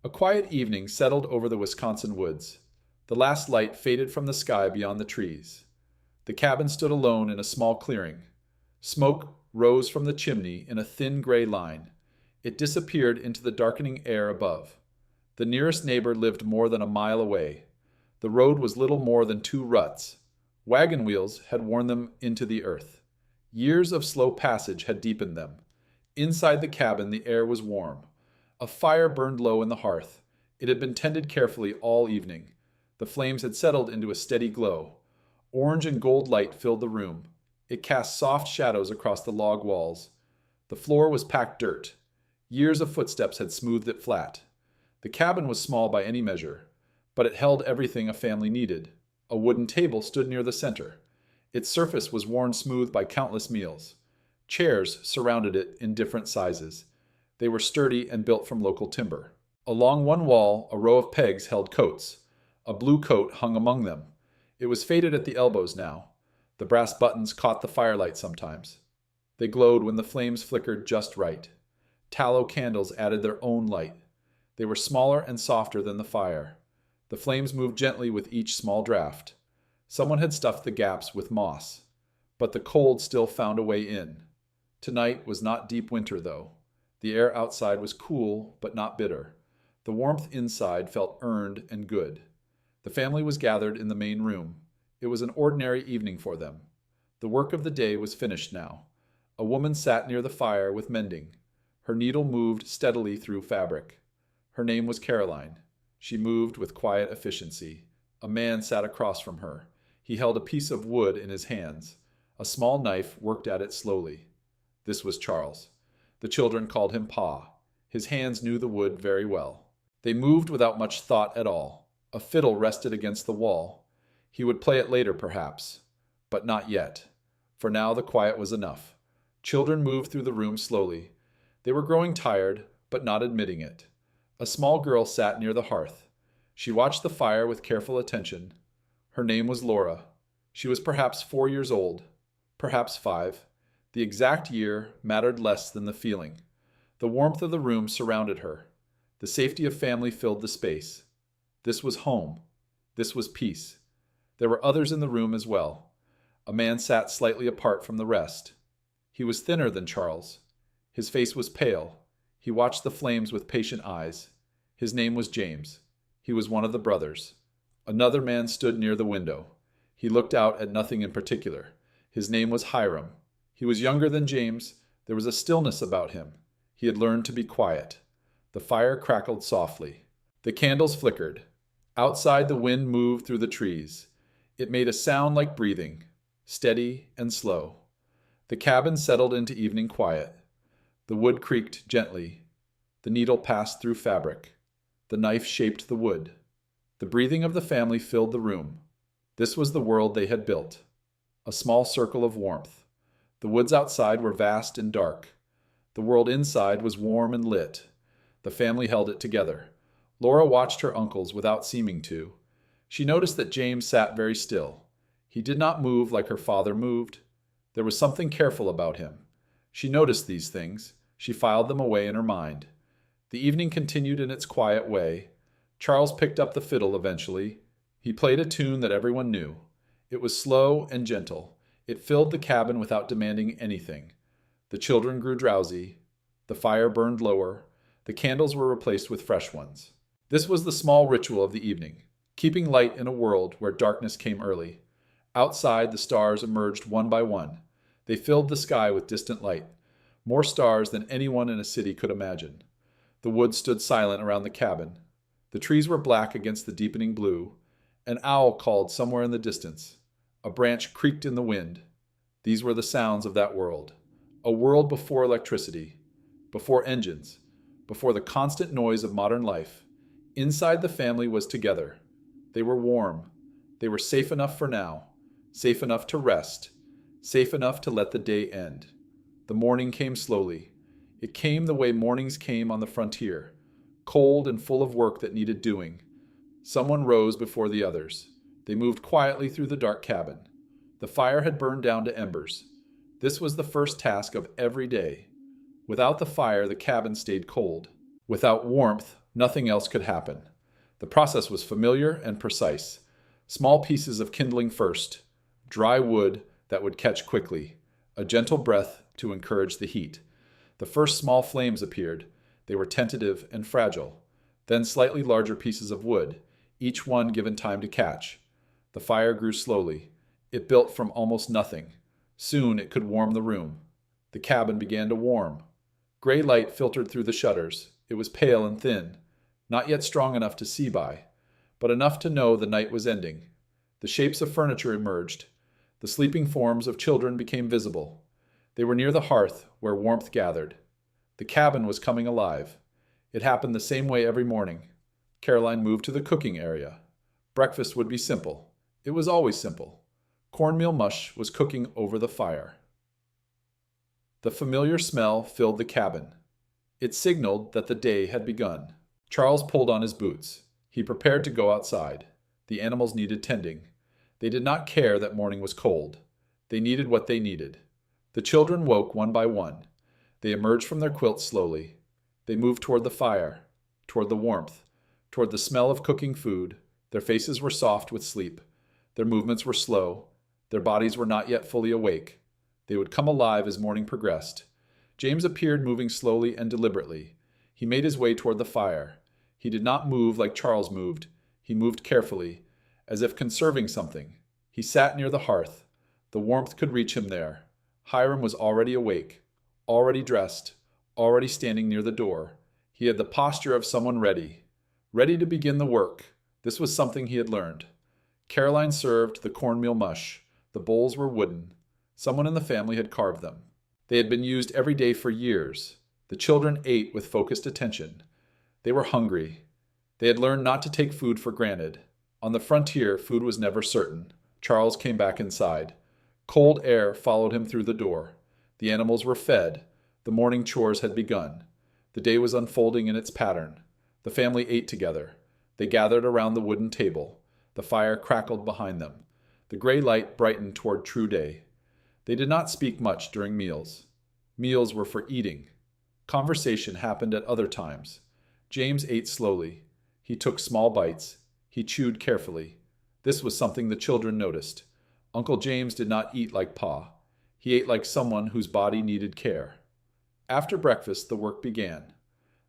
A quiet evening settled over the Wisconsin woods. The last light faded from the sky beyond the trees. The cabin stood alone in a small clearing. Smoke rose from the chimney in a thin gray line. It disappeared into the darkening air above. The nearest neighbor lived more than a mile away. The road was little more than two ruts. Wagon wheels had worn them into the earth. Years of slow passage had deepened them. Inside the cabin, the air was warm. A fire burned low in the hearth. It had been tended carefully all evening. The flames had settled into a steady glow. Orange and gold light filled the room. It cast soft shadows across the log walls. The floor was packed dirt. Years of footsteps had smoothed it flat. The cabin was small by any measure, but it held everything a family needed. A wooden table stood near the center. Its surface was worn smooth by countless meals. Chairs surrounded it in different sizes. They were sturdy and built from local timber. Along one wall, a row of pegs held coats. A blue coat hung among them. It was faded at the elbows now. The brass buttons caught the firelight sometimes. They glowed when the flames flickered just right. Tallow candles added their own light. They were smaller and softer than the fire. The flames moved gently with each small draft. Someone had stuffed the gaps with moss. But the cold still found a way in. Tonight was not deep winter, though. The air outside was cool, but not bitter. The warmth inside felt earned and good. The family was gathered in the main room. It was an ordinary evening for them. The work of the day was finished now. A woman sat near the fire with mending. Her needle moved steadily through fabric. Her name was Caroline. She moved with quiet efficiency. A man sat across from her. He held a piece of wood in his hands. A small knife worked at it slowly. This was Charles. The children called him Pa. His hands knew the wood very well. They moved without much thought at all. A fiddle rested against the wall. He would play it later, perhaps. But not yet. For now the quiet was enough. Children moved through the room slowly. They were growing tired, but not admitting it. A small girl sat near the hearth. She watched the fire with careful attention. Her name was Laura. She was perhaps 4 years old, perhaps 5. The exact year mattered less than the feeling. The warmth of the room surrounded her. The safety of family filled the space. This was home. This was peace. There were others in the room as well. A man sat slightly apart from the rest. He was thinner than Charles. His face was pale. He watched the flames with patient eyes. His name was James. He was one of the brothers. Another man stood near the window. He looked out at nothing in particular. His name was Hiram. He was younger than James. There was a stillness about him. He had learned to be quiet. The fire crackled softly. The candles flickered. Outside, the wind moved through the trees. It made a sound like breathing, steady and slow. The cabin settled into evening quiet. The wood creaked gently. The needle passed through fabric. The knife shaped the wood. The breathing of the family filled the room. This was the world they had built. A small circle of warmth. The woods outside were vast and dark. The world inside was warm and lit. The family held it together. Laura watched her uncles without seeming to. She noticed that James sat very still. He did not move like her father moved. There was something careful about him. She noticed these things. She filed them away in her mind. The evening continued in its quiet way. Charles picked up the fiddle eventually. He played a tune that everyone knew. It was slow and gentle. It filled the cabin without demanding anything. The children grew drowsy. The fire burned lower. The candles were replaced with fresh ones. This was the small ritual of the evening, keeping light in a world where darkness came early. Outside, the stars emerged one by one. They filled the sky with distant light, more stars than anyone in a city could imagine. The woods stood silent around the cabin. The trees were black against the deepening blue. An owl called somewhere in the distance. A branch creaked in the wind. These were the sounds of that world. A world before electricity, before engines, before the constant noise of modern life. Inside the family was together. They were warm. They were safe enough for now, safe enough to rest, safe enough to let the day end. The morning came slowly. It came the way mornings came on the frontier, cold and full of work that needed doing. Someone rose before the others. They moved quietly through the dark cabin. The fire had burned down to embers. This was the first task of every day. Without the fire, the cabin stayed cold. Without warmth, Nothing else could happen. The process was familiar and precise. Small pieces of kindling first, dry wood that would catch quickly, a gentle breath to encourage the heat. The first small flames appeared. They were tentative and fragile. Then slightly larger pieces of wood, each one given time to catch. The fire grew slowly. It built from almost nothing. Soon it could warm the room. The cabin began to warm. Gray light filtered through the shutters. It was pale and thin, not yet strong enough to see by, but enough to know the night was ending. The shapes of furniture emerged. The sleeping forms of children became visible. They were near the hearth where warmth gathered. The cabin was coming alive. It happened the same way every morning. Caroline moved to the cooking area. Breakfast would be simple. It was always simple. Cornmeal mush was cooking over the fire. The familiar smell filled the cabin. It signaled that the day had begun. Charles pulled on his boots. He prepared to go outside. The animals needed tending. They did not care that morning was cold. They needed what they needed. The children woke one by one. They emerged from their quilts slowly. They moved toward the fire, toward the warmth, toward the smell of cooking food. Their faces were soft with sleep. Their movements were slow. Their bodies were not yet fully awake. They would come alive as morning progressed. James appeared moving slowly and deliberately. He made his way toward the fire. He did not move like Charles moved. He moved carefully, as if conserving something. He sat near the hearth. The warmth could reach him there. Hiram was already awake, already dressed, already standing near the door. He had the posture of someone ready to begin the work. This was something he had learned. Caroline served the cornmeal mush. The bowls were wooden. Someone in the family had carved them. They had been used every day for years. The children ate with focused attention. They were hungry. They had learned not to take food for granted. On the frontier, food was never certain. Charles came back inside. Cold air followed him through the door. The animals were fed. The morning chores had begun. The day was unfolding in its pattern. The family ate together. They gathered around the wooden table. The fire crackled behind them. The gray light brightened toward true day. They did not speak much during meals. Meals were for eating. Conversation happened at other times. James ate slowly. He took small bites. He chewed carefully. This was something the children noticed. Uncle James did not eat like Pa. He ate like someone whose body needed care. After breakfast, the work began.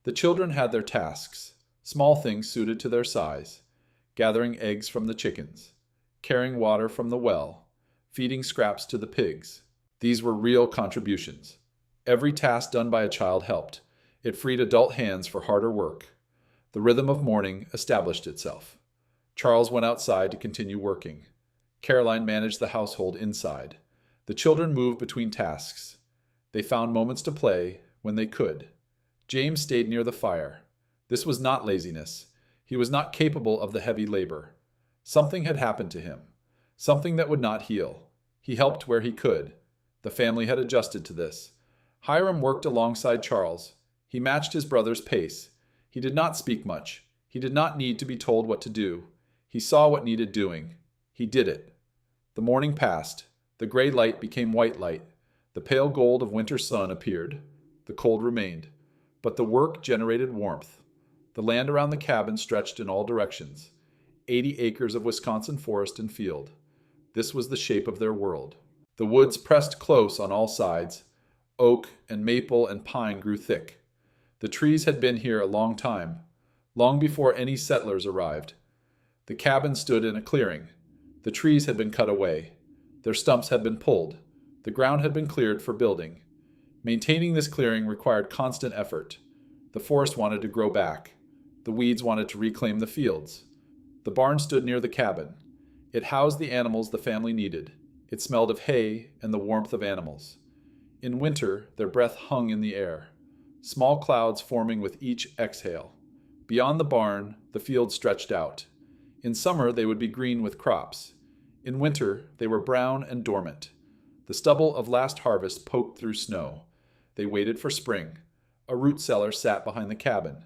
The children had their tasks, small things suited to their size, gathering eggs from the chickens, carrying water from the well, feeding scraps to the pigs. These were real contributions. Every task done by a child helped. It freed adult hands for harder work. The rhythm of morning established itself. Charles went outside to continue working. Caroline managed the household inside. The children moved between tasks. They found moments to play when they could. James stayed near the fire. This was not laziness. He was not capable of the heavy labor. Something had happened to him. Something that would not heal. He helped where he could. The family had adjusted to this. Hiram worked alongside Charles. He matched his brother's pace. He did not speak much. He did not need to be told what to do. He saw what needed doing. He did it. The morning passed. The gray light became white light. The pale gold of winter sun appeared. The cold remained. But the work generated warmth. The land around the cabin stretched in all directions. 80 acres of Wisconsin forest and field. This was the shape of their world. The woods pressed close on all sides. Oak and maple and pine grew thick. The trees had been here a long time, long before any settlers arrived. The cabin stood in a clearing. The trees had been cut away. Their stumps had been pulled. The ground had been cleared for building. Maintaining this clearing required constant effort. The forest wanted to grow back. The weeds wanted to reclaim the fields. The barn stood near the cabin. It housed the animals the family needed. It smelled of hay and the warmth of animals. In winter, their breath hung in the air, small clouds forming with each exhale. Beyond the barn, the fields stretched out. In summer, they would be green with crops. In winter, they were brown and dormant. The stubble of last harvest poked through snow. They waited for spring. A root cellar sat behind the cabin.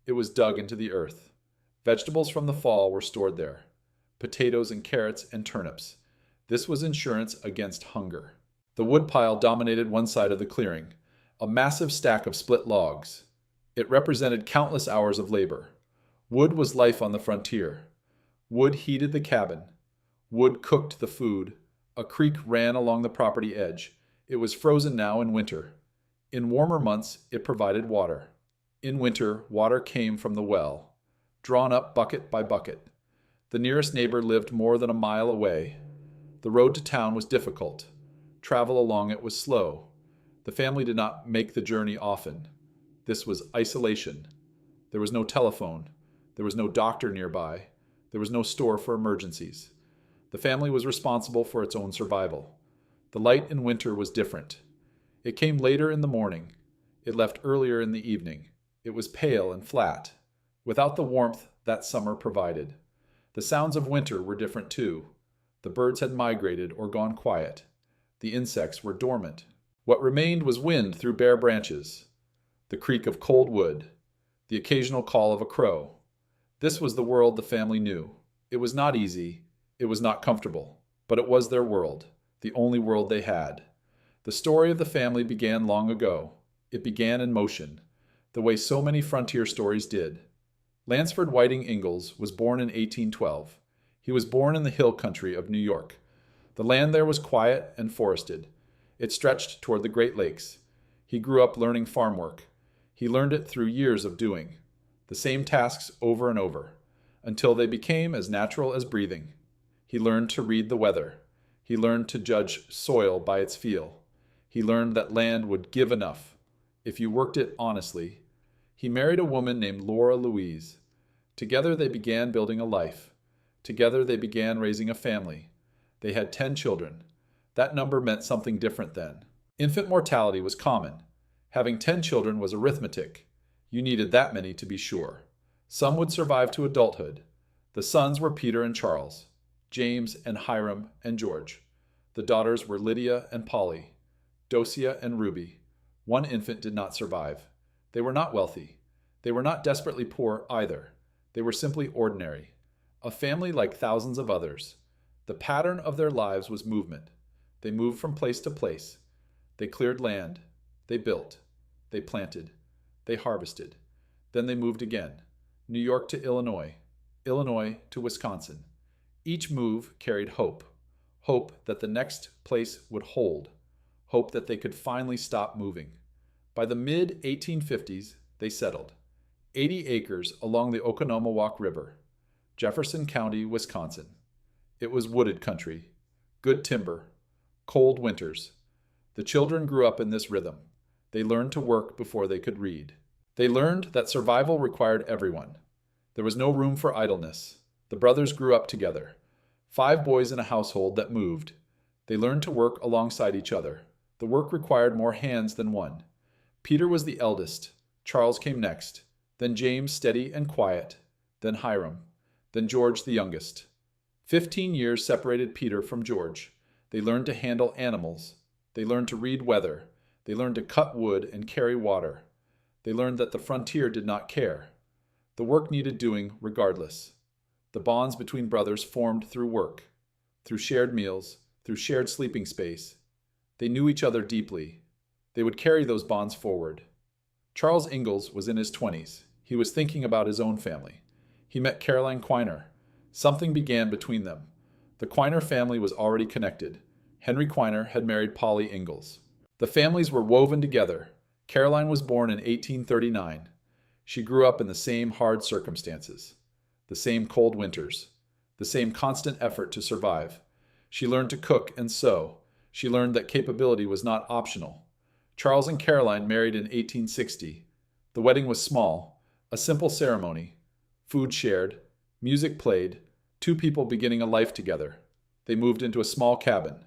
It was dug into the earth. Vegetables from the fall were stored there. Potatoes and carrots and turnips. This was insurance against hunger. The woodpile dominated one side of the clearing, a massive stack of split logs. It represented countless hours of labor. Wood was life on the frontier. Wood heated the cabin. Wood cooked the food. A creek ran along the property edge. It was frozen now in winter. In warmer months, it provided water. In winter, water came from the well, drawn up bucket by bucket. The nearest neighbor lived more than a mile away. The road to town was difficult. Travel along it was slow. The family did not make the journey often. This was isolation. There was no telephone. There was no doctor nearby. There was no store for emergencies. The family was responsible for its own survival. The light in winter was different. It came later in the morning. It left earlier in the evening. It was pale and flat, without the warmth that summer provided. The sounds of winter were different too. The birds had migrated or gone quiet. The insects were dormant. What remained was wind through bare branches, the creak of cold wood, the occasional call of a crow. This was the world the family knew. It was not easy. It was not comfortable. But it was their world, the only world they had. The story of the family began long ago. It began in motion, the way so many frontier stories did. Lansford Whiting Ingalls was born in 1812. He was born in the hill country of New York. The land there was quiet and forested. It stretched toward the Great Lakes. He grew up learning farm work. He learned it through years of doing, the same tasks over and over, until they became as natural as breathing. He learned to read the weather. He learned to judge soil by its feel. He learned that land would give enough, if you worked it honestly. He married a woman named Laura Louise. Together they began building a life. Together they began raising a family. They had 10 children. That number meant something different then. Infant mortality was common. Having 10 children was arithmetic. You needed that many to be sure. Some would survive to adulthood. The sons were Peter and Charles, James and Hiram and George. The daughters were Lydia and Polly, Dosia and Ruby. One infant did not survive. They were not wealthy. They were not desperately poor either. They were simply ordinary. A family like thousands of others. The pattern of their lives was movement. They moved from place to place. They cleared land. They built. They planted. They harvested. Then they moved again. New York to Illinois. Illinois to Wisconsin. Each move carried hope. Hope that the next place would hold. Hope that they could finally stop moving. By the mid-1850s, they settled. 80 acres along the Oconomowoc River, Jefferson County, Wisconsin. It was wooded country, good timber, cold winters. The children grew up in this rhythm. They learned to work before they could read. They learned that survival required everyone. There was no room for idleness. The brothers grew up together. 5 boys in a household that moved. They learned to work alongside each other. The work required more hands than one. Peter was the eldest. Charles came next. Then James, steady and quiet. Then Hiram. Then George, the youngest. 15 years separated Peter from George. They learned to handle animals. They learned to read weather. They learned to cut wood and carry water. They learned that the frontier did not care. The work needed doing regardless. The bonds between brothers formed through work, through shared meals, through shared sleeping space. They knew each other deeply. They would carry those bonds forward. Charles Ingalls was in his 20s. He was thinking about his own family. He met Caroline Quiner. Something began between them. The Quiner family was already connected. Henry Quiner had married Polly Ingalls. The families were woven together. Caroline was born in 1839. She grew up in the same hard circumstances, the same cold winters, the same constant effort to survive. She learned to cook and sew. She learned that capability was not optional. Charles and Caroline married in 1860. The wedding was small, a simple ceremony. Food shared, music played, 2 people beginning a life together. They moved into a small cabin.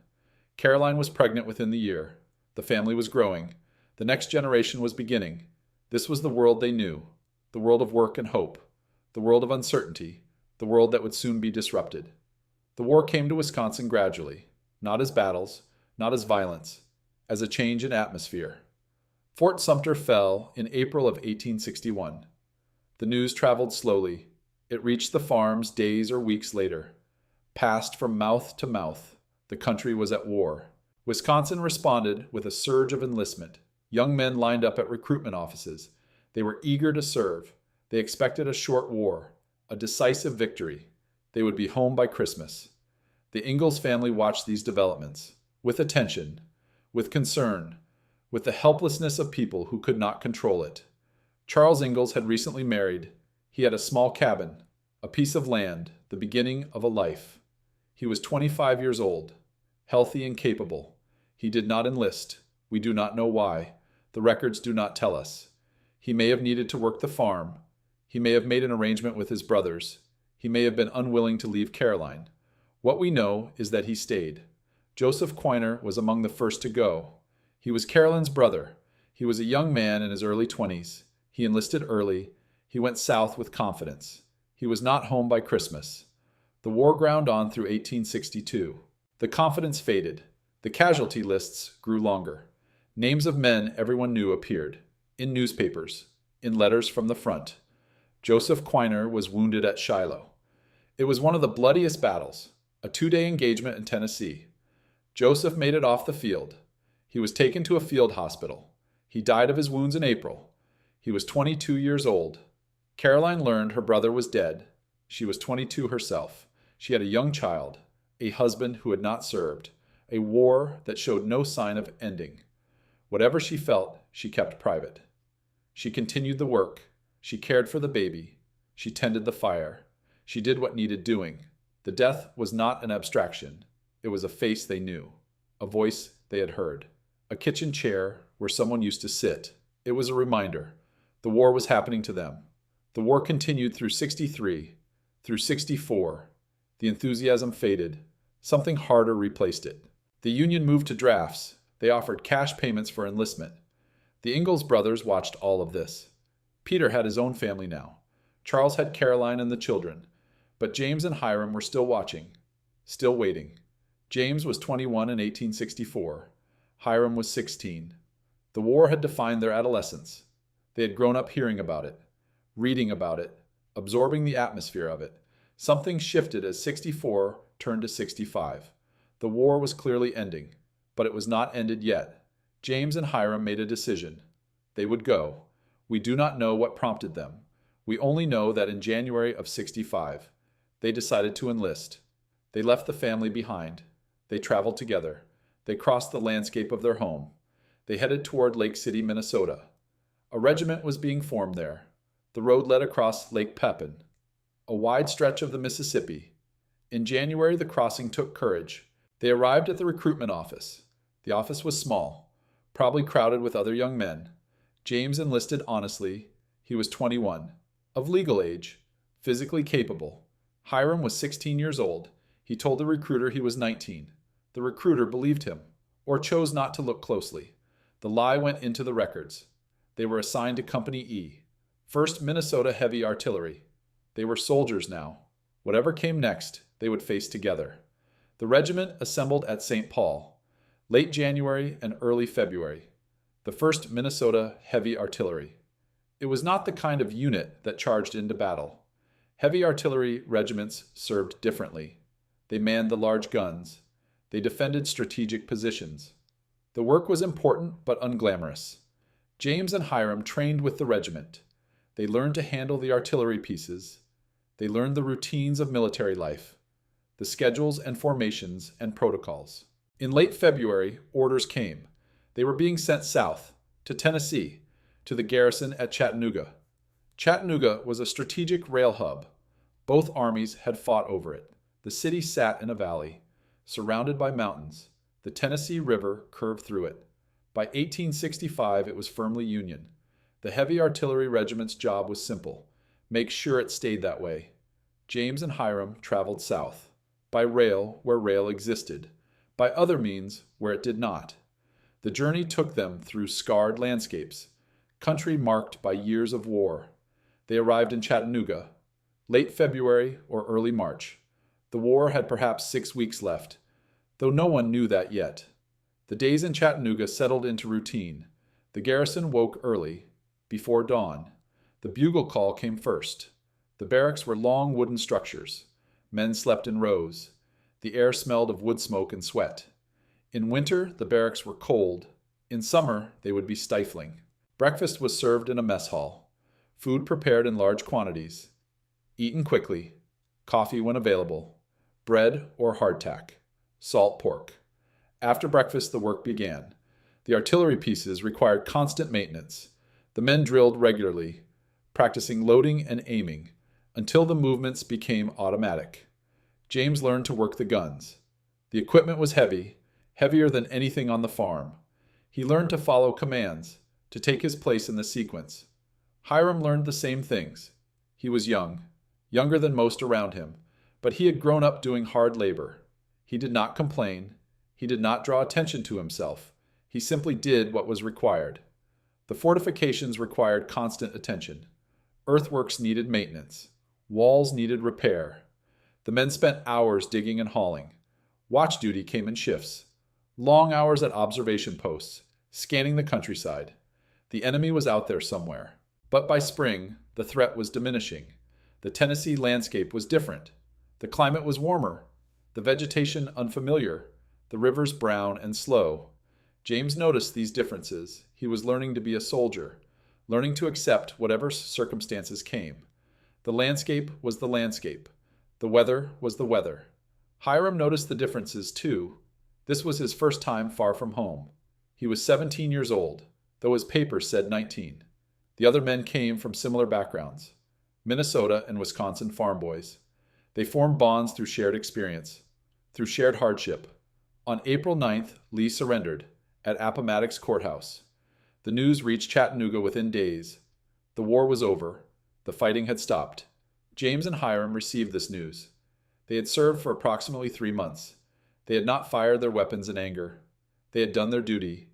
Caroline was pregnant within the year. The family was growing. The next generation was beginning. This was the world they knew, the world of work and hope, the world of uncertainty, the world that would soon be disrupted. The war came to Wisconsin gradually, not as battles, not as violence, as a change in atmosphere. Fort Sumter fell in April of 1861. The news traveled slowly. It reached the farms days or weeks later. Passed from mouth to mouth. The country was at war. Wisconsin responded with a surge of enlistment. Young men lined up at recruitment offices. They were eager to serve. They expected a short war, a decisive victory. They would be home by Christmas. The Ingalls family watched these developments with attention, with concern, with the helplessness of people who could not control it. Charles Ingalls had recently married. He had a small cabin, a piece of land, the beginning of a life. He was 25 years old, healthy and capable. He did not enlist. We do not know why. The records do not tell us. He may have needed to work the farm. He may have made an arrangement with his brothers. He may have been unwilling to leave Caroline. What we know is that he stayed. Joseph Quiner was among the first to go. He was Caroline's brother. He was a young man in his early 20s. He enlisted early. He went south with confidence. He was not home by Christmas. The war ground on through 1862. The confidence faded. The casualty lists grew longer. Names of men everyone knew appeared. In newspapers. In letters from the front. Joseph Quiner was wounded at Shiloh. It was one of the bloodiest battles. A 2-day engagement in Tennessee. Joseph made it off the field. He was taken to a field hospital. He died of his wounds in April. He was 22 years old. Caroline learned her brother was dead. She was 22 herself. She had a young child, a husband who had not served, a war that showed no sign of ending. Whatever she felt, she kept private. She continued the work. She cared for the baby. She tended the fire. She did what needed doing. The death was not an abstraction. It was a face they knew, a voice they had heard, a kitchen chair where someone used to sit. It was a reminder. The war was happening to them. The war continued through 63, through 64. The enthusiasm faded. Something harder replaced it. The Union moved to drafts. They offered cash payments for enlistment. The Ingalls brothers watched all of this. Peter had his own family now. Charles had Caroline and the children. But James and Hiram were still watching, still waiting. James was 21 in 1864. Hiram was 16. The war had defined their adolescence. They had grown up hearing about it, reading about it, absorbing the atmosphere of it. Something shifted as 64 turned to 65. The war was clearly ending, but it was not ended yet. James and Hiram made a decision. They would go. We do not know what prompted them. We only know that in January of 65, they decided to enlist. They left the family behind. They traveled together. They crossed the landscape of their home. They headed toward Lake City, Minnesota. A regiment was being formed there. The road led across Lake Pepin, a wide stretch of the Mississippi. In January, the crossing took courage. They arrived at the recruitment office. The office was small, probably crowded with other young men. James enlisted honestly. He was 21, of legal age, physically capable. Hiram was 16 years old. He told the recruiter he was 19. The recruiter believed him, or chose not to look closely. The lie went into the records. They were assigned to Company E, 1st Minnesota Heavy Artillery. They were soldiers now. Whatever came next, they would face together. The regiment assembled at St. Paul, late January and early February. The 1st Minnesota Heavy Artillery. It was not the kind of unit that charged into battle. Heavy artillery regiments served differently. They manned the large guns. They defended strategic positions. The work was important but unglamorous. James and Hiram trained with the regiment. They learned to handle the artillery pieces. They learned the routines of military life, the schedules and formations and protocols. In late February, orders came. They were being sent south, to Tennessee, to the garrison at Chattanooga. Chattanooga was a strategic rail hub. Both armies had fought over it. The city sat in a valley, surrounded by mountains. The Tennessee River curved through it. By 1865, it was firmly Union. The heavy artillery regiment's job was simple: make sure it stayed that way. James and Hiram traveled south, by rail where rail existed, by other means where it did not. The journey took them through scarred landscapes, country marked by years of war. They arrived in Chattanooga, late February or early March. The war had perhaps 6 weeks left, though no one knew that yet. The days in Chattanooga settled into routine. The garrison woke early, before dawn. The bugle call came first. The barracks were long wooden structures. Men slept in rows. The air smelled of wood smoke and sweat. In winter, the barracks were cold. In summer, they would be stifling. Breakfast was served in a mess hall. food prepared in large quantities, eaten quickly, coffee when available, bread or hardtack, salt pork. After breakfast, the work began. The artillery pieces required constant maintenance. The men drilled regularly, practicing loading and aiming, until the movements became automatic. James learned to work the guns. The equipment was heavy, heavier than anything on the farm. He learned to follow commands, to take his place in the sequence. Hiram learned the same things. He was young, younger than most around him, but he had grown up doing hard labor. He did not complain. He did not draw attention to himself. He simply did what was required. The fortifications required constant attention. Earthworks needed maintenance. Walls needed repair. The men spent hours digging and hauling. Watch duty came in shifts. Long hours at observation posts, scanning the countryside. The enemy was out there somewhere. But by spring, the threat was diminishing. The Tennessee landscape was different. The climate was warmer. The vegetation unfamiliar. The rivers brown and slow. James noticed these differences. He was learning to be a soldier, learning to accept whatever circumstances came. The landscape was the landscape. The weather was the weather. Hiram noticed the differences too. This was his first time far from home. He was 17 years old, though his papers said 19. The other men came from similar backgrounds, Minnesota and Wisconsin farm boys. They formed bonds through shared experience, through shared hardship. On April 9th, Lee surrendered at Appomattox Courthouse. The news reached Chattanooga within days. The war was over. The fighting had stopped. James and Hiram received this news. They had served for approximately 3 months. They had not fired their weapons in anger. They had done their duty,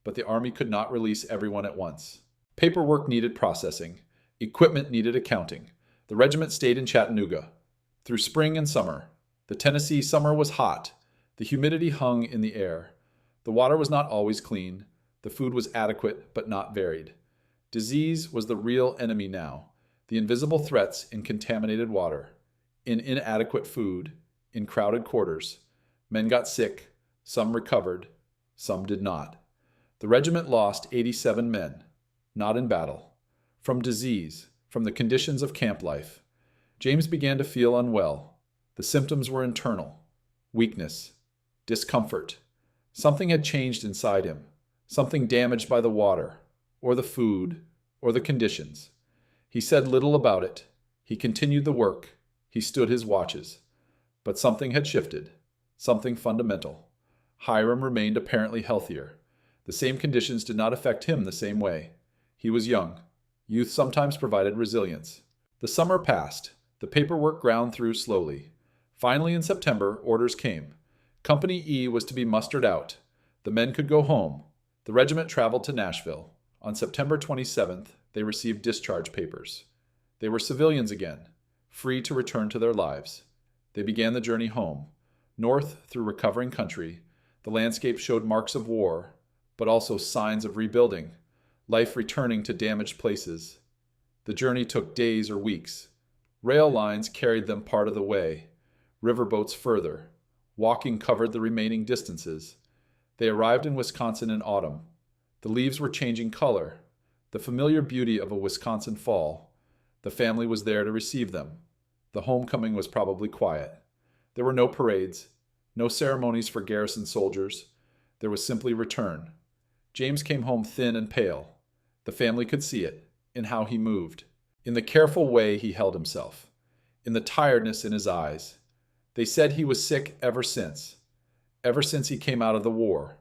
but the Army could not release everyone at once. Paperwork needed processing. Equipment needed accounting. The regiment stayed in Chattanooga. Through spring and summer. The Tennessee summer was hot. The humidity hung in the air. The water was not always clean. The food was adequate, but not varied. Disease was the real enemy now. The invisible threats in contaminated water, in inadequate food, in crowded quarters. Men got sick. Some recovered. Some did not. The regiment lost 87 men, not in battle, from disease, from the conditions of camp life. James began to feel unwell. The symptoms were internal. Weakness. Discomfort. Something had changed inside him. Something damaged by the water, or the food, or the conditions. He said little about it. He continued the work. He stood his watches. But something had shifted. Something fundamental. Hiram remained apparently healthier. The same conditions did not affect him the same way. He was young. Youth sometimes provided resilience. The summer passed. The paperwork ground through slowly. Finally, in September, orders came. Company E was to be mustered out. The men could go home. The regiment traveled to Nashville. On September 27th, they received discharge papers. They were civilians again, free to return to their lives. They began the journey home. North through recovering country, the landscape showed marks of war, but also signs of rebuilding, life returning to damaged places. The journey took days or weeks. Rail lines carried them part of the way, riverboats further. Walking covered the remaining distances. They arrived in Wisconsin in autumn. The leaves were changing color, the familiar beauty of a Wisconsin fall. The family was there to receive them. The homecoming was probably quiet. There were no parades, no ceremonies for garrison soldiers. There was simply return. James came home thin and pale. The family could see it, in how he moved, in the careful way he held himself, in the tiredness in his eyes. They said he was sick ever since he came out of the war.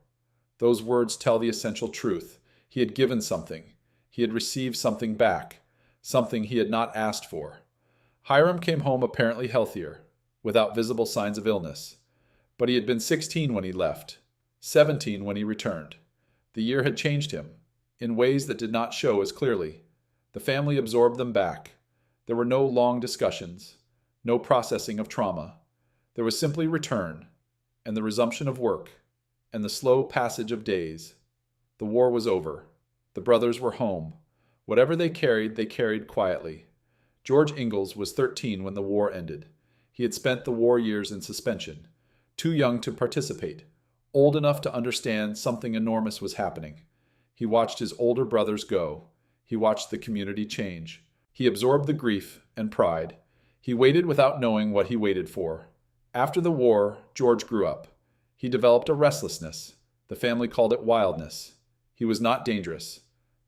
Those words tell the essential truth. He had given something. He had received something back, something he had not asked for. Hiram came home apparently healthier, without visible signs of illness. But he had been 16 when he left, 17 when he returned. The year had changed him, in ways that did not show as clearly. The family absorbed them back. There were no long discussions, no processing of trauma. There was simply return, and the resumption of work, and the slow passage of days. The war was over. The brothers were home. Whatever they carried quietly. George Ingalls was 13 when the war ended. He had spent the war years in suspension, too young to participate, old enough to understand something enormous was happening. He watched his older brothers go. He watched the community change. He absorbed the grief and pride. He waited without knowing what he waited for. After the war, George grew up. He developed a restlessness. The family called it wildness. He was not dangerous,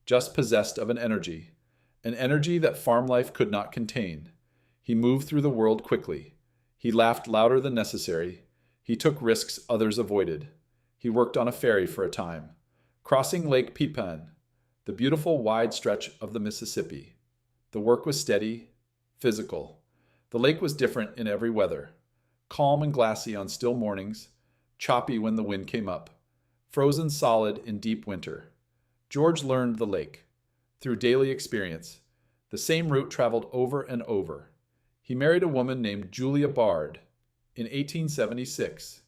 just possessed of an energy that farm life could not contain. He moved through the world quickly. He laughed louder than necessary. He took risks others avoided. He worked on a ferry for a time, crossing Lake Pipin, the beautiful wide stretch of the Mississippi. The work was steady, physical. The lake was different in every weather, calm and glassy on still mornings, choppy when the wind came up, frozen solid in deep winter. George learned the lake through daily experience, the same route traveled over and over. He married a woman named Julia Bard in 1876.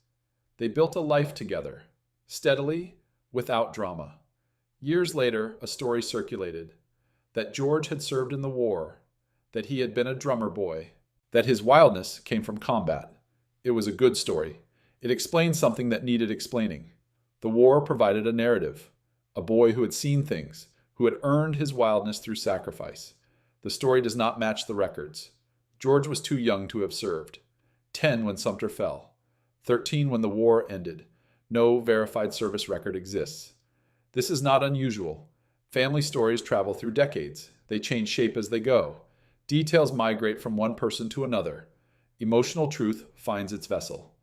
They built a life together, steadily, without drama. Years later, a story circulated that George had served in the war, that he had been a drummer boy, that his wildness came from combat. It was a good story. It explained something that needed explaining. The war provided a narrative, a boy who had seen things, who had earned his wildness through sacrifice. The story does not match the records. George was too young to have served. 10 when Sumter fell. 13 when the war ended. No verified service record exists. This is not unusual. Family stories travel through decades. They change shape as they go. Details migrate from one person to another. Emotional truth finds its vessel.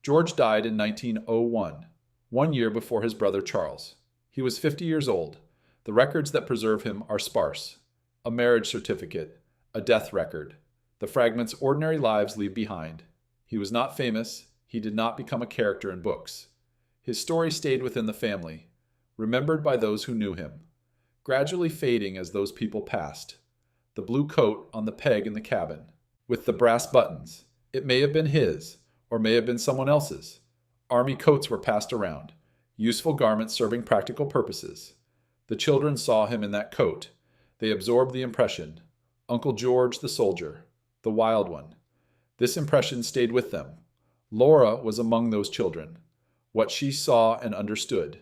George died in 1901, 1 year before his brother Charles. He was 50 years old. The records that preserve him are sparse. A marriage certificate, a death record, the fragments ordinary lives leave behind. He was not famous. He did not become a character in books. His story stayed within the family, remembered by those who knew him, gradually fading as those people passed. The blue coat on the peg in the cabin, with the brass buttons. It may have been his, or may have been someone else's. Army coats were passed around, useful garments serving practical purposes. The children saw him in that coat. They absorbed the impression. Uncle George the soldier, the wild one. This impression stayed with them. Laura was among those children. What she saw and understood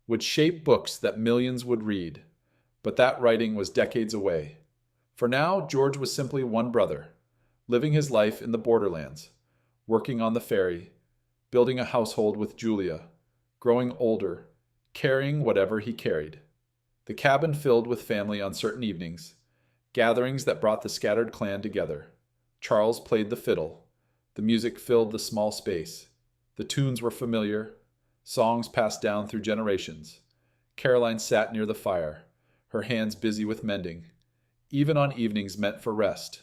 would shape books that millions would read. But that writing was decades away. For now, George was simply one brother, living his life in the borderlands, working on the ferry, building a household with Julia, growing older, carrying whatever he carried. The cabin filled with family on certain evenings, gatherings that brought the scattered clan together. Charles played the fiddle. The music filled the small space. The tunes were familiar, songs passed down through generations. Caroline sat near the fire, her hands busy with mending. Even on evenings meant for rest,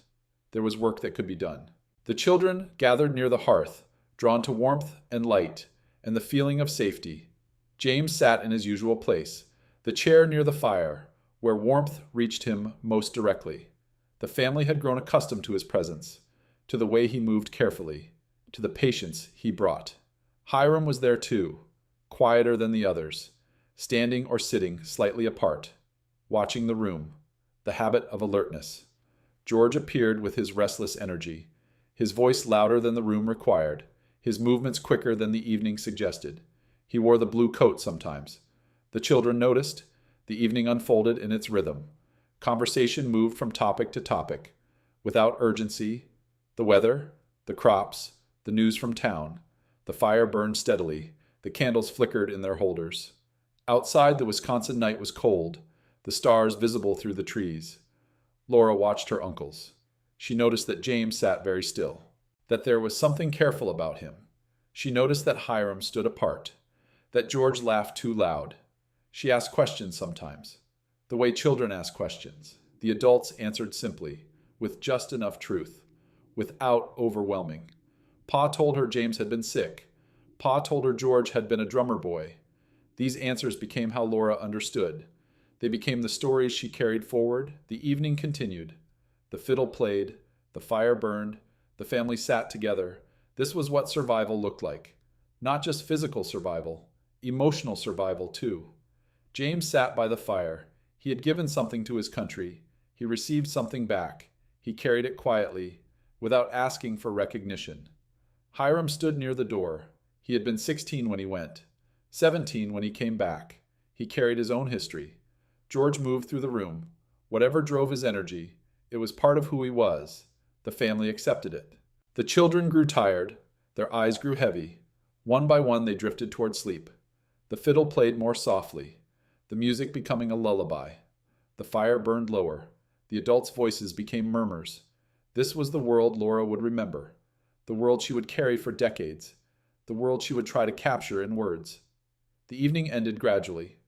there was work that could be done. The children gathered near the hearth, drawn to warmth and light and the feeling of safety. James sat in his usual place, the chair near the fire, where warmth reached him most directly. The family had grown accustomed to his presence, to the way he moved carefully, to the patience he brought. Hiram was there too, quieter than the others, standing or sitting slightly apart, watching the room, the habit of alertness. George appeared with his restless energy, his voice louder than the room required, his movements quicker than the evening suggested. He wore the blue coat sometimes. The children noticed. The evening unfolded in its rhythm. Conversation moved from topic to topic, without urgency. The weather, the crops, the news from town. The fire burned steadily. The candles flickered in their holders. Outside, the Wisconsin night was cold, the stars visible through the trees. Laura watched her uncles. She noticed that James sat very still, that there was something careful about him. She noticed that Hiram stood apart, that George laughed too loud. She asked questions sometimes, the way children ask questions. The adults answered simply, with just enough truth, without overwhelming. Pa told her James had been sick. Pa told her George had been a drummer boy. These answers became how Laura understood. They became the stories she carried forward. The evening continued. The fiddle played. The fire burned. The family sat together. This was what survival looked like. Not just physical survival, emotional survival too. James sat by the fire. He had given something to his country. He received something back. He carried it quietly, without asking for recognition. Hiram stood near the door. He had been 16 when he went, 17 when he came back. He carried his own history. George moved through the room. Whatever drove his energy, It was part of who he was. The family accepted it. The children grew tired. Their eyes grew heavy. One by one they drifted toward sleep. The fiddle played more softly, the music becoming a lullaby. The fire burned lower. The adults' voices became murmurs. This was the world Laura would remember, the world she would carry for decades, the world she would try to capture in words. The evening ended gradually.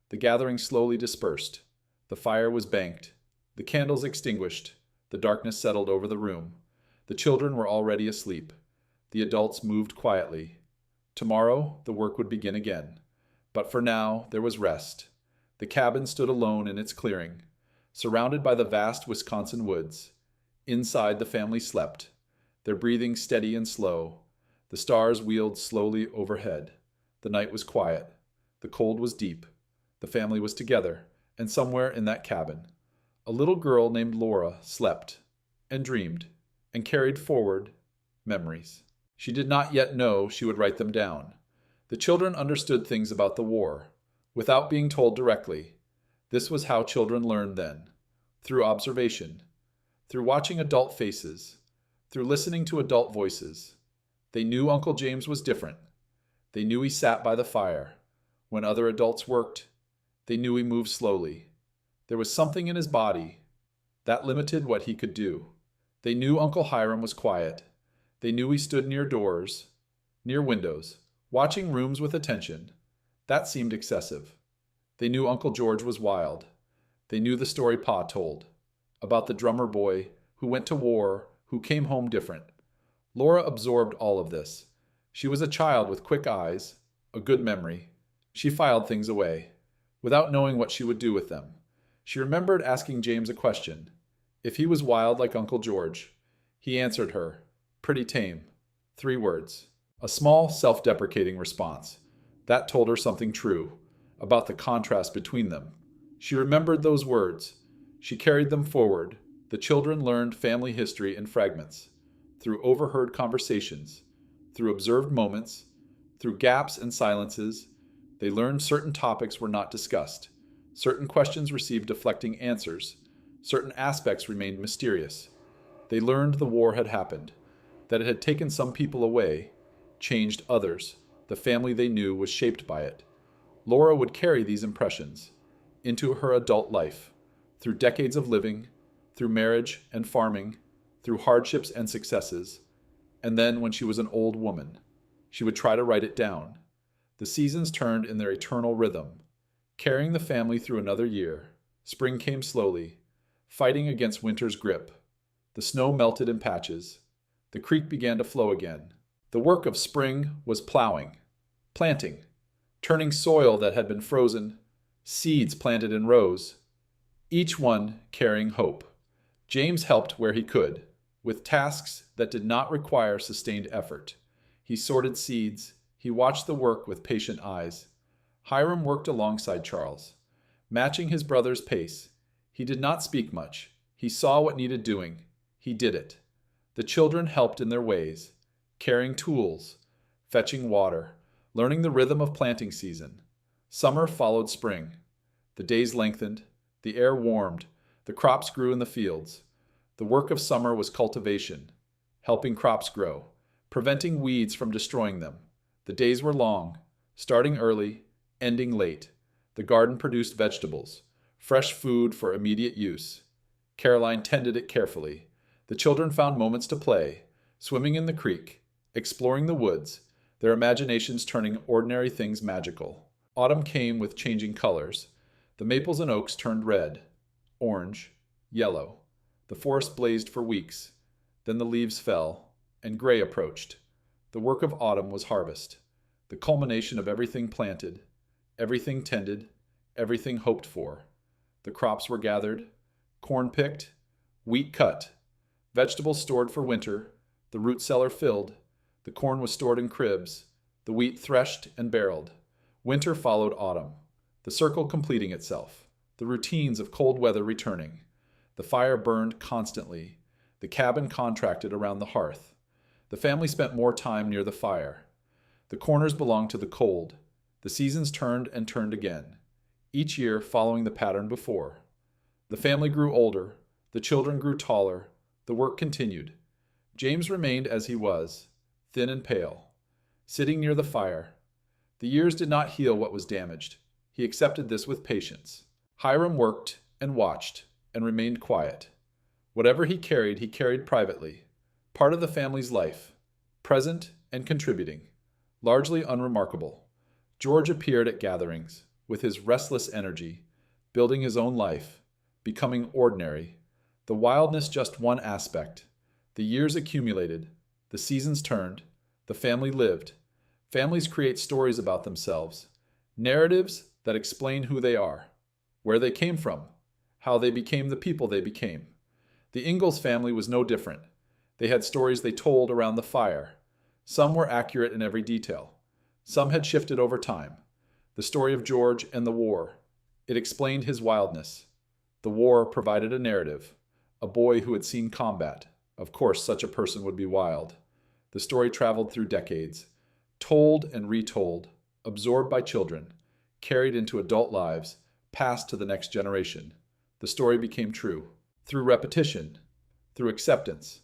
The gathering slowly dispersed. The fire was banked. The candles extinguished. The darkness settled over the room. The children were already asleep. The adults moved quietly. Tomorrow, the work would begin again. But for now, there was rest. The cabin stood alone in its clearing, surrounded by the vast Wisconsin woods. Inside, the family slept, their breathing steady and slow. The stars wheeled slowly overhead. The night was quiet. The cold was deep. The family was together, and somewhere in that cabin, a little girl named Laura slept, and dreamed, and carried forward memories. She did not yet know she would write them down. The children understood things about the war, without being told directly. This was how children learned then, through observation, through watching adult faces, through listening to adult voices. They knew Uncle James was different. They knew he sat by the fire. When other adults worked, they knew he moved slowly. There was something in his body that limited what he could do. They knew Uncle Hiram was quiet. They knew he stood near doors, near windows, watching rooms with attention. That seemed excessive. They knew Uncle George was wild. They knew the story Pa told, about the drummer boy who went to war, who came home different. Laura absorbed all of this. She was a child with quick eyes, a good memory. She filed things away, without knowing what she would do with them. She remembered asking James a question. If he was wild like Uncle George, he answered her, "Pretty tame." 3 words. A small, self-deprecating response. That told her something true, about the contrast between them. She remembered those words. She carried them forward. The children learned family history in fragments, through overheard conversations, through observed moments, through gaps and silences. They learned certain topics were not discussed. Certain questions received deflecting answers. Certain aspects remained mysterious. They learned the war had happened, that it had taken some people away, changed others. The family they knew was shaped by it. Laura would carry these impressions into her adult life, through decades of living, through marriage and farming, through hardships and successes. And then, when she was an old woman, she would try to write it down. The seasons turned in their eternal rhythm, carrying the family through another year. Spring came slowly, fighting against winter's grip. The snow melted in patches. The creek began to flow again. The work of spring was plowing, planting, turning soil that had been frozen, seeds planted in rows, each one carrying hope. James helped where he could, with tasks that did not require sustained effort. He sorted seeds. He watched the work with patient eyes. Hiram worked alongside Charles, matching his brother's pace. He did not speak much. He saw what needed doing. He did it. The children helped in their ways, carrying tools, fetching water, learning the rhythm of planting season. Summer followed spring. The days lengthened. The air warmed. The crops grew in the fields. The work of summer was cultivation, helping crops grow, preventing weeds from destroying them. The days were long, starting early, ending late. The garden produced vegetables, fresh food for immediate use. Caroline tended it carefully. The children found moments to play, swimming in the creek, exploring the woods, their imaginations turning ordinary things magical. Autumn came with changing colors. The maples and oaks turned red, orange, yellow. The forest blazed for weeks. Then the leaves fell, and gray approached. The work of autumn was harvest, the culmination of everything planted, everything tended, everything hoped for. The crops were gathered, corn picked, wheat cut, vegetables stored for winter, the root cellar filled, the corn was stored in cribs, the wheat threshed and barreled. Winter followed autumn, the circle completing itself, the routines of cold weather returning. The fire burned constantly. The cabin contracted around the hearth. The family spent more time near the fire. The corners belonged to the cold. The seasons turned and turned again, each year following the pattern before. The family grew older. The children grew taller. The work continued. James remained as he was, thin and pale, sitting near the fire. The years did not heal what was damaged. He accepted this with patience. Hiram worked and watched and remained quiet. Whatever he carried privately. Part of the family's life, present and contributing, largely unremarkable. George appeared at gatherings with his restless energy, building his own life, becoming ordinary. The wildness just one aspect. The years accumulated, the seasons turned, the family lived. Families create stories about themselves, narratives that explain who they are, where they came from, how they became the people they became. The Ingalls family was no different. They had stories they told around the fire. Some were accurate in every detail. Some had shifted over time. The story of George and the war. It explained his wildness. The war provided a narrative. A boy who had seen combat. Of course, such a person would be wild. The story traveled through decades, told and retold, absorbed by children, carried into adult lives, passed to the next generation. The story became true. Through repetition, through acceptance,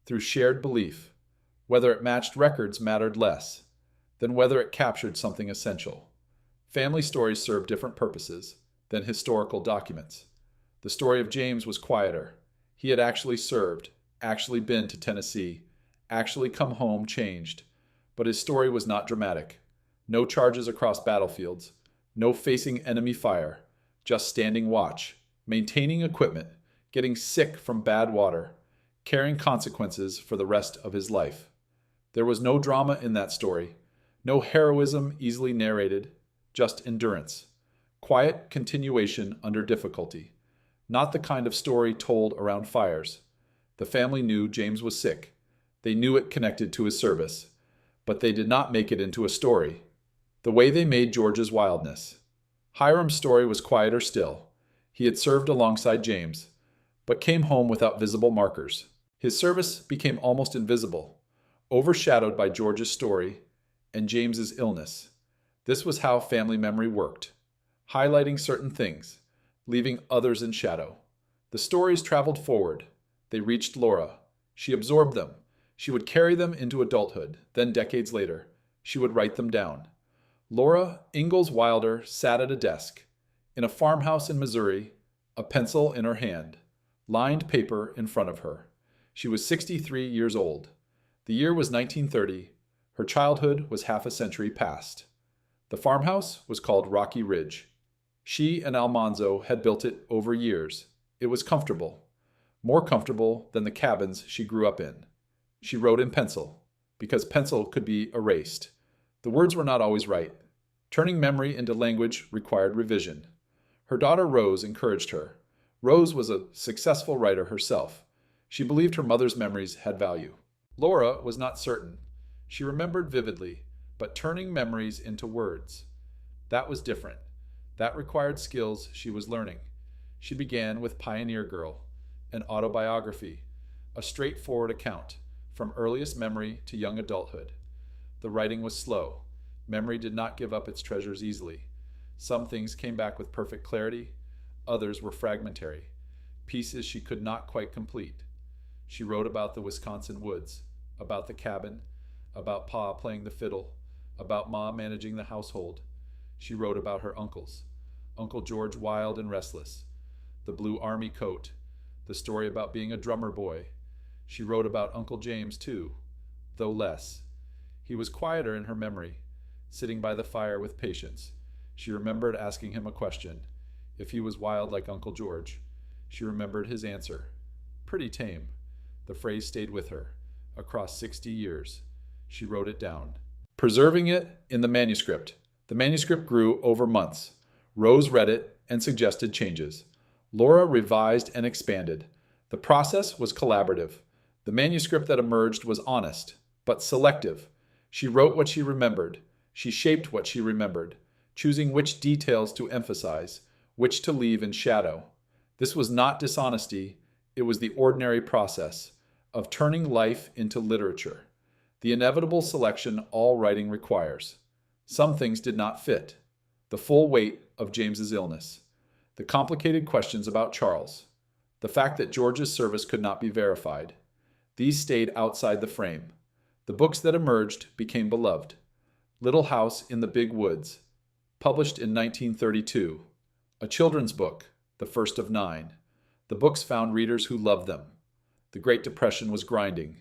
through shared belief. Whether it matched records mattered less than whether it captured something essential. Family stories serve different purposes than historical documents. The story of James was quieter. He had actually served, actually been to Tennessee, actually come home changed. But his story was not dramatic. No charges across battlefields, no facing enemy fire, just standing watch, maintaining equipment, getting sick from bad water, carrying consequences for the rest of his life. There was no drama in that story, no heroism easily narrated, just endurance. Quiet continuation under difficulty. Not the kind of story told around fires. The family knew James was sick. They knew it connected to his service. But they did not make it into a story. The way they made George's wildness. Hiram's story was quieter still. He had served alongside James, but came home without visible markers. His service became almost invisible, overshadowed by George's story and James's illness. This was how family memory worked, highlighting certain things, leaving others in shadow. The stories traveled forward. They reached Laura. She absorbed them. She would carry them into adulthood. Then decades later, she would write them down. Laura Ingalls Wilder sat at a desk, in a farmhouse in Missouri, a pencil in her hand, lined paper in front of her. She was 63 years old. The year was 1930. Her childhood was half a century past. The farmhouse was called Rocky Ridge. She and Almanzo had built it over years. It was comfortable, more comfortable than the cabins she grew up in. She wrote in pencil, because pencil could be erased. The words were not always right. Turning memory into language required revision. Her daughter Rose encouraged her. Rose was a successful writer herself. She believed her mother's memories had value. Laura was not certain. She remembered vividly, but turning memories into words. That was different. That required skills she was learning. She began with Pioneer Girl, an autobiography, a straightforward account, from earliest memory to young adulthood. The writing was slow. Memory did not give up its treasures easily. Some things came back with perfect clarity. Others were fragmentary, pieces she could not quite complete. She wrote about the Wisconsin woods, about the cabin, about Pa playing the fiddle, about Ma managing the household. She wrote about her uncles, Uncle George wild and restless, the blue army coat, the story about being a drummer boy. She wrote about Uncle James too, though less. He was quieter in her memory, sitting by the fire with patience. She remembered asking him a question, if he was wild like Uncle George. She remembered his answer, pretty tame. The phrase stayed with her, across 60 years. She wrote it down, preserving it in the manuscript. The manuscript grew over months. Rose read it and suggested changes. Laura revised and expanded. The process was collaborative. The manuscript that emerged was honest, but selective. She wrote what she remembered. She shaped what she remembered, choosing which details to emphasize, which to leave in shadow. This was not dishonesty. It was the ordinary process of turning life into literature, the inevitable selection all writing requires. Some things did not fit. The full weight of James's illness, the complicated questions about Charles, the fact that George's service could not be verified. These stayed outside the frame. The books that emerged became beloved. Little House in the Big Woods, published in 1932. A children's book, the first of 9. The books found readers who loved them. The Great Depression was grinding,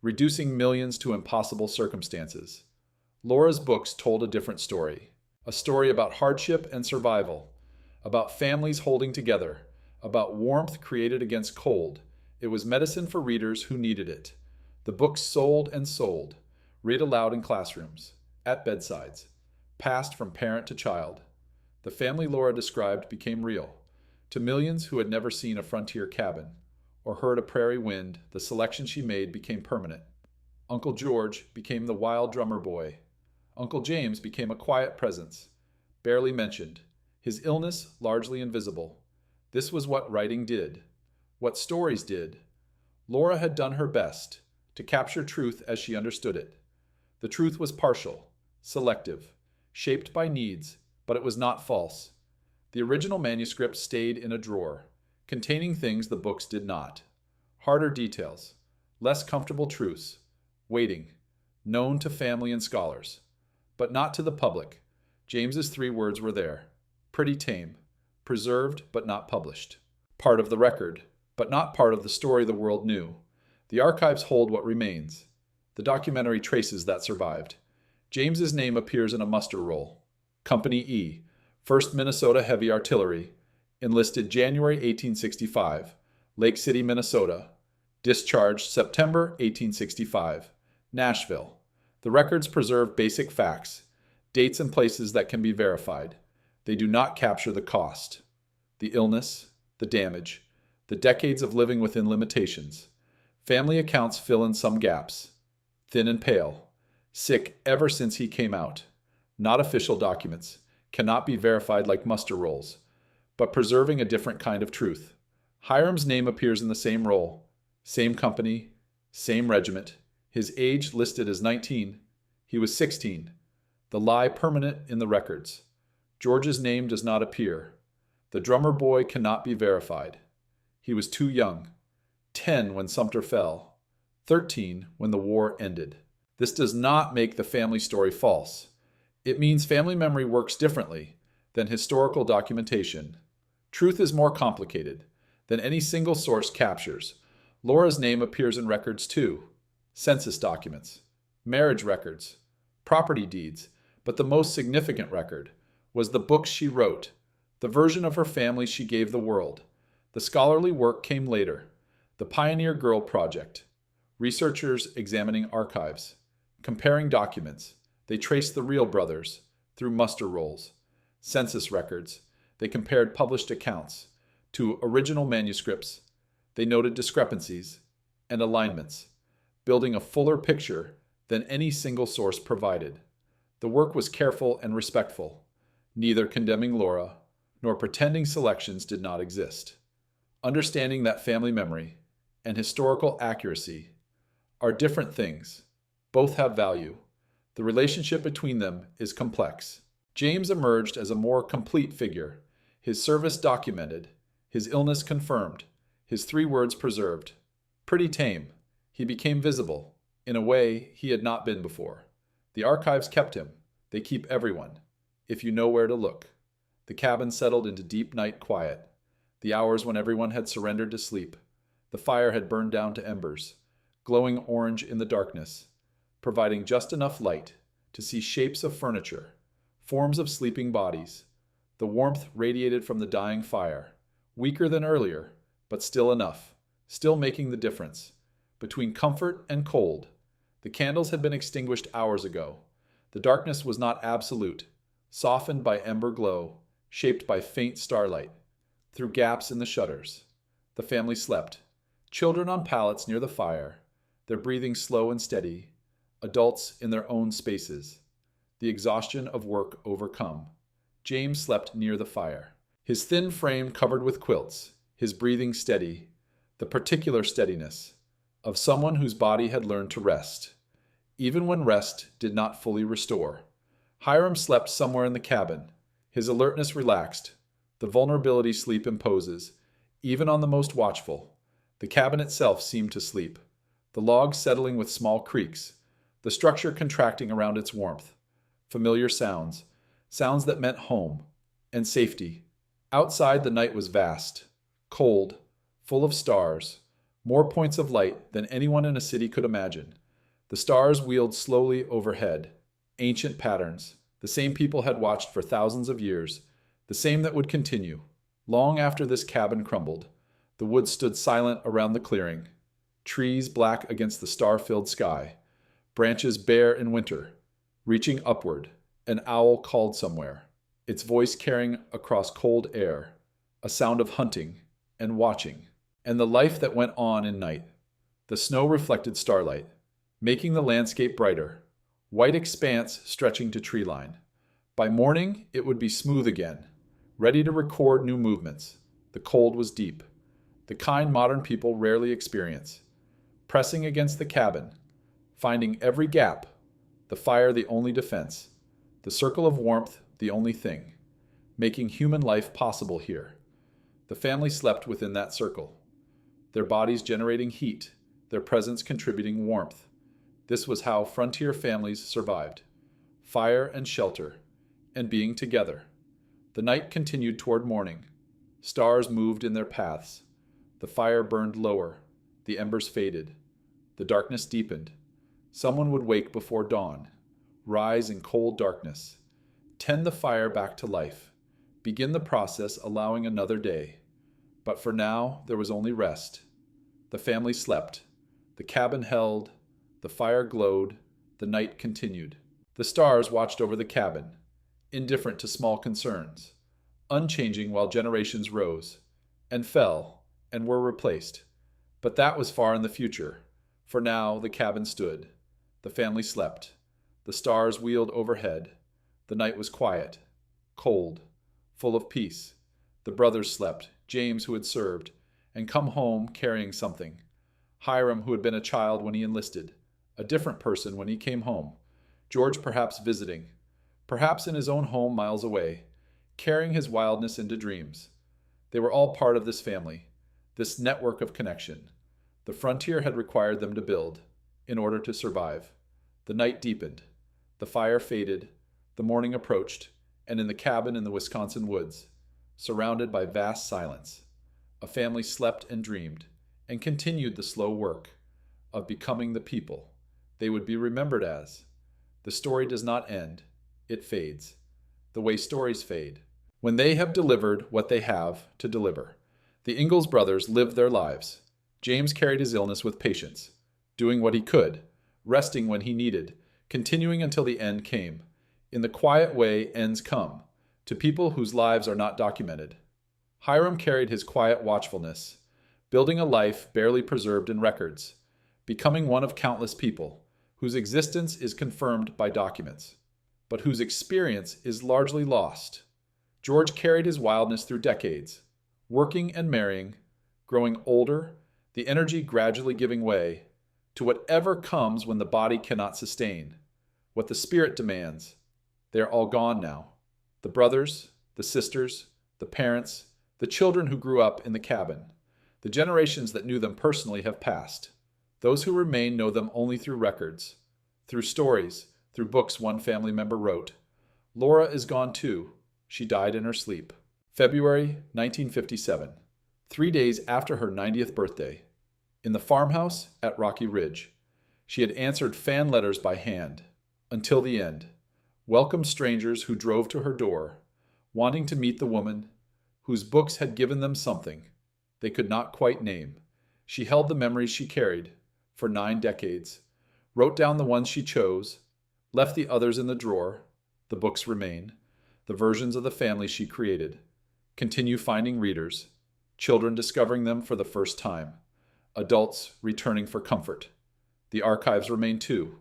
reducing millions to impossible circumstances. Laura's books told a different story. A story about hardship and survival, about families holding together, about warmth created against cold. It was medicine for readers who needed it. The books sold and sold, read aloud in classrooms, at bedsides, passed from parent to child. The family Laura described became real. To millions who had never seen a frontier cabin or heard a prairie wind, the selection she made became permanent. Uncle George became the wild drummer boy. Uncle James became a quiet presence, barely mentioned, his illness largely invisible. This was what writing did, what stories did. Laura had done her best to capture truth as she understood it. The truth was partial, selective, shaped by needs, but it was not false. The original manuscript stayed in a drawer, containing things the books did not. Harder details, less comfortable truths, waiting, known to family and scholars, but not to the public. James's 3 words were there, pretty tame, preserved but not published. Part of the record, but not part of the story the world knew. The archives hold what remains. The documentary traces that survived. James's name appears in a muster roll. Company E, 1st Minnesota Heavy Artillery, enlisted January 1865, Lake City, Minnesota. Discharged September 1865, Nashville. The records preserve basic facts, dates and places that can be verified. They do not capture the cost, the illness, the damage, the decades of living within limitations. Family accounts fill in some gaps. Thin and pale, sick ever since he came out. Not official documents, cannot be verified like muster rolls, but preserving a different kind of truth. Hiram's name appears in the same roll, same company, same regiment. His age listed as 19. He was 16. The lie permanent in the records. George's name does not appear. The drummer boy cannot be verified. He was too young. 10 when Sumter fell. 13 when the war ended. This does not make the family story false. It means family memory works differently than historical documentation. Truth is more complicated than any single source captures. Laura's name appears in records too. Census documents, marriage records, property deeds, but the most significant record was the books she wrote, the version of her family she gave the world. The scholarly work came later, the Pioneer Girl Project. Researchers examining archives, comparing documents. They traced the real brothers through muster rolls, census records. They compared published accounts to original manuscripts. They noted discrepancies and alignments, building a fuller picture than any single source provided. The work was careful and respectful, neither condemning Laura nor pretending selections did not exist. Understanding that family memory and historical accuracy are different things. Both have value. The relationship between them is complex. James emerged as a more complete figure, his service documented, his illness confirmed, his 3 words preserved. Pretty tame. He became visible, in a way he had not been before. The archives kept him. They keep everyone, if you know where to look. The cabin settled into deep night quiet, the hours when everyone had surrendered to sleep. The fire had burned down to embers, glowing orange in the darkness, providing just enough light to see shapes of furniture, forms of sleeping bodies. The warmth radiated from the dying fire, weaker than earlier, but still enough, still making the difference. Between comfort and cold, the candles had been extinguished hours ago. The darkness was not absolute, softened by ember glow, shaped by faint starlight, through gaps in the shutters. The family slept, children on pallets near the fire, their breathing slow and steady, adults in their own spaces, the exhaustion of work overcome. James slept near the fire, his thin frame covered with quilts, his breathing steady, the particular steadiness of someone whose body had learned to rest, even when rest did not fully restore. Hiram slept somewhere in the cabin, his alertness relaxed, the vulnerability sleep imposes, even on the most watchful. The cabin itself seemed to sleep, the logs settling with small creaks, the structure contracting around its warmth. Familiar sounds, sounds that meant home and safety. Outside, the night was vast, cold, full of stars, more points of light than anyone in a city could imagine. The stars wheeled slowly overhead, ancient patterns, the same people had watched for thousands of years, the same that would continue. Long after this cabin crumbled, the woods stood silent around the clearing, trees black against the star-filled sky, branches bare in winter. Reaching upward, an owl called somewhere, its voice carrying across cold air, a sound of hunting and watching, and the life that went on in night. The snow reflected starlight, making the landscape brighter, white expanse stretching to tree line. By morning, it would be smooth again, ready to record new movements. The cold was deep, the kind modern people rarely experience. Pressing against the cabin, finding every gap, the fire the only defense, the circle of warmth the only thing, making human life possible here. The family slept within that circle, their bodies generating heat, their presence contributing warmth. This was how frontier families survived: fire and shelter, and being together. The night continued toward morning. Stars moved in their paths. The fire burned lower. The embers faded. The darkness deepened. Someone would wake before dawn, rise in cold darkness, tend the fire back to life, begin the process allowing another day. But for now, there was only rest. The family slept. The cabin held. The fire glowed. The night continued. The stars watched over the cabin, indifferent to small concerns, unchanging while generations rose, and fell, and were replaced. But that was far in the future. For now, the cabin stood. The family slept. The stars wheeled overhead. The night was quiet, cold, full of peace. The brothers slept, James, who had served, and come home carrying something. Hiram, who had been a child when he enlisted, a different person when he came home. George perhaps visiting, perhaps in his own home miles away, carrying his wildness into dreams. They were all part of this family, this network of connection. The frontier had required them to build, in order to survive. The night deepened. The fire faded. The morning approached, and in the cabin in the Wisconsin woods, surrounded by vast silence, a family slept and dreamed, and continued the slow work of becoming the people they would be remembered as. The story does not end. It fades, the way stories fade, when they have delivered what they have to deliver. The Ingalls brothers lived their lives. James carried his illness with patience, doing what he could, resting when he needed, continuing until the end came. In the quiet way ends come, to people whose lives are not documented. Hiram carried his quiet watchfulness, building a life barely preserved in records, becoming one of countless people whose existence is confirmed by documents, but whose experience is largely lost. George carried his wildness through decades, working and marrying, growing older, the energy gradually giving way to whatever comes when the body cannot sustain, what the spirit demands. They are all gone now. The brothers, the sisters, the parents, the children who grew up in the cabin. The generations that knew them personally have passed. Those who remain know them only through records, through stories, through books one family member wrote. Laura is gone too. She died in her sleep. February 1957, 3 days after her 90th birthday. In the farmhouse at Rocky Ridge, she had answered fan letters by hand, until the end. Welcomed strangers who drove to her door, wanting to meet the woman whose books had given them something they could not quite name. She held the memories she carried for 9 decades, wrote down the ones she chose, left the others in the drawer. The books remain, the versions of the family she created. Continue finding readers, children discovering them for the first time, adults returning for comfort. The archives remain too: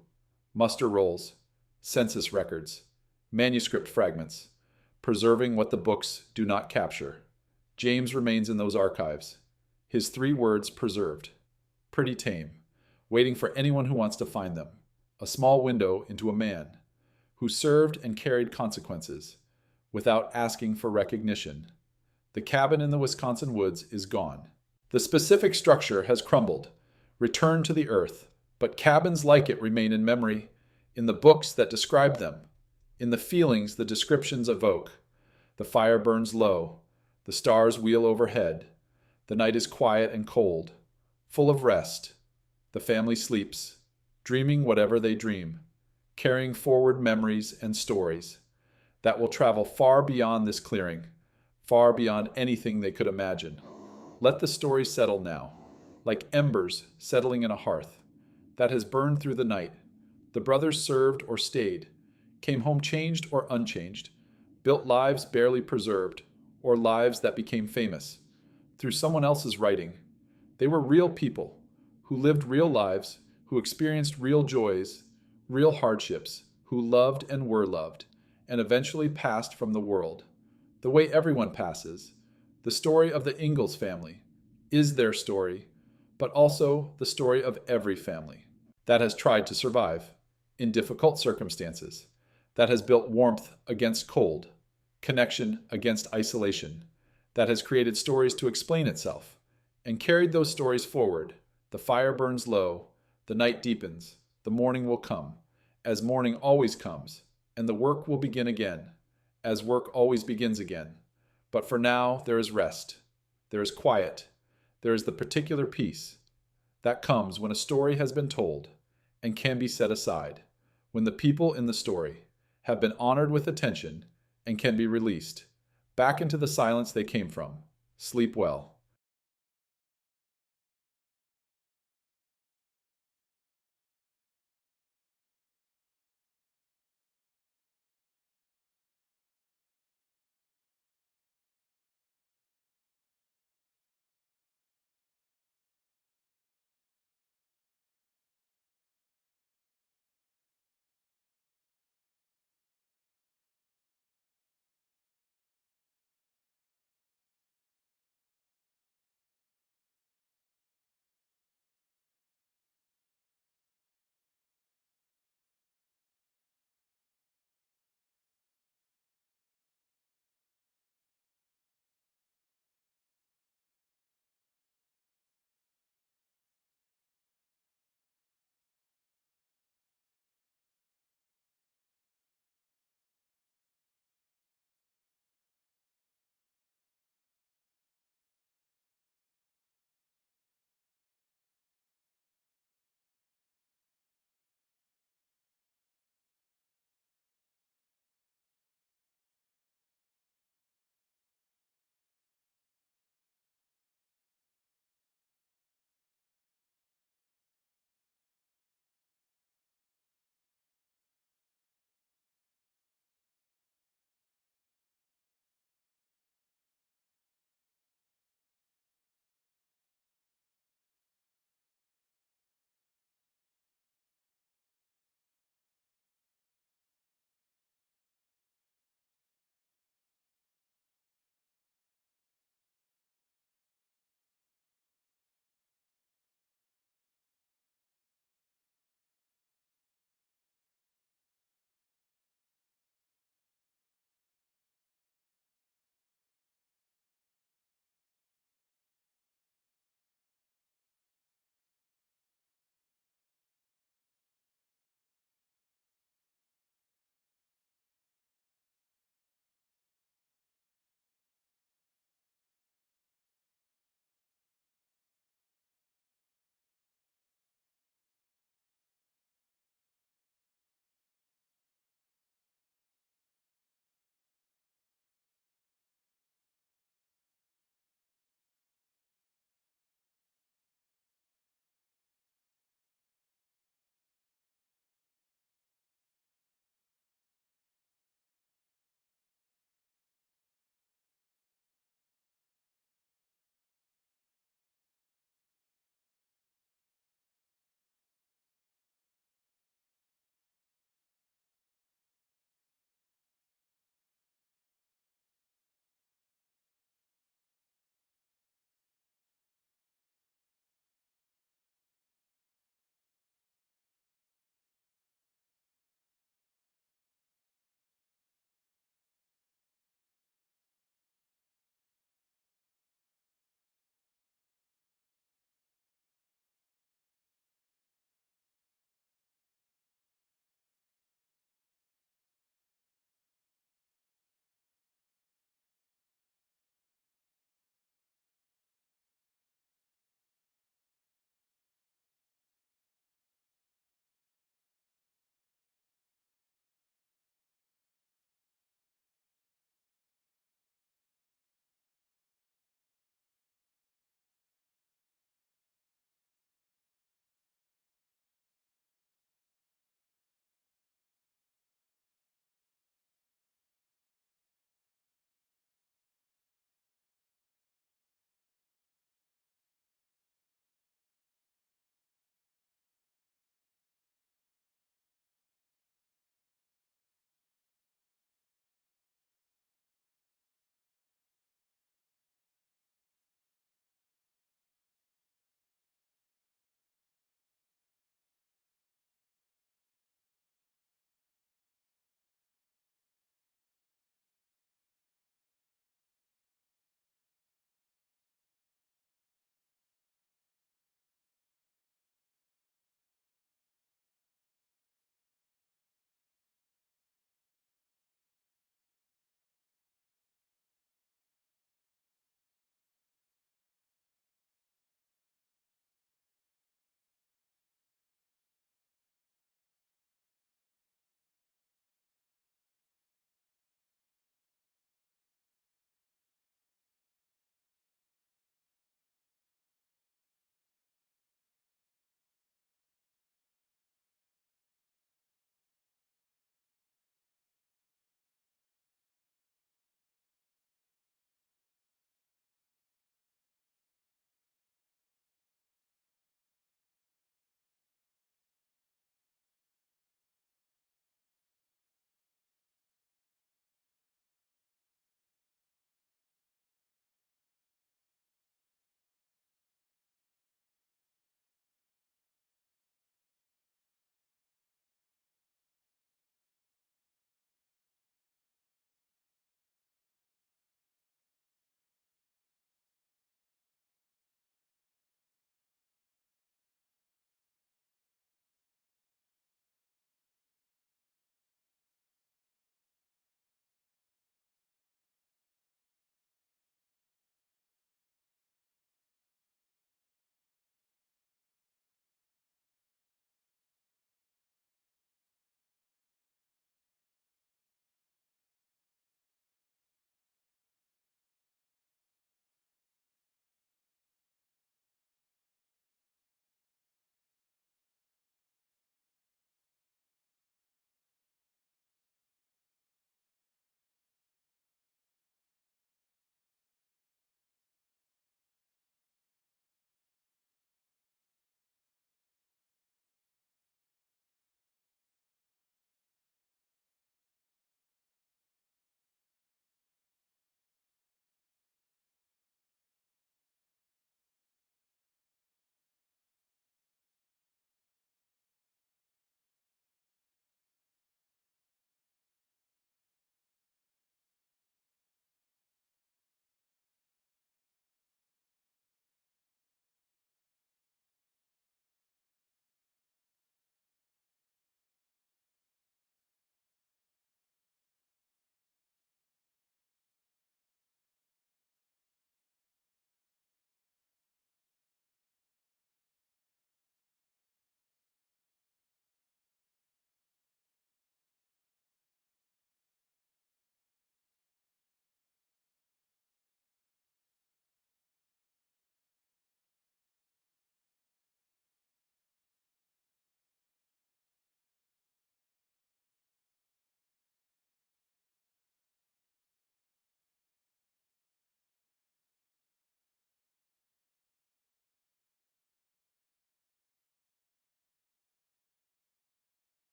muster rolls, census records, manuscript fragments, preserving what the books do not capture. James remains in those archives, his 3 words preserved: pretty tame, waiting for anyone who wants to find them. A small window into a man who served and carried consequences without asking for recognition. The cabin in the Wisconsin woods is gone. The specific structure has crumbled, returned to the earth, but cabins like it remain in memory, in the books that describe them, in the feelings the descriptions evoke. The fire burns low, the stars wheel overhead, the night is quiet and cold, full of rest. The family sleeps, dreaming whatever they dream, carrying forward memories and stories that will travel far beyond this clearing, far beyond anything they could imagine. Let the story settle now, like embers settling in a hearth that has burned through the night. The brothers served or stayed, came home changed or unchanged, built lives barely preserved, or lives that became famous through someone else's writing. They were real people who lived real lives, who experienced real joys, real hardships, who loved and were loved, and eventually passed from the world. The way everyone passes. The story of the Ingalls family is their story, but also the story of every family that has tried to survive in difficult circumstances, that has built warmth against cold, connection against isolation, that has created stories to explain itself, and carried those stories forward. The fire burns low, the night deepens, the morning will come, as morning always comes, and the work will begin again, as work always begins again. But for now, there is rest, there is quiet, there is the particular peace that comes when a story has been told and can be set aside, when the people in the story have been honored with attention and can be released back into the silence they came from. Sleep well.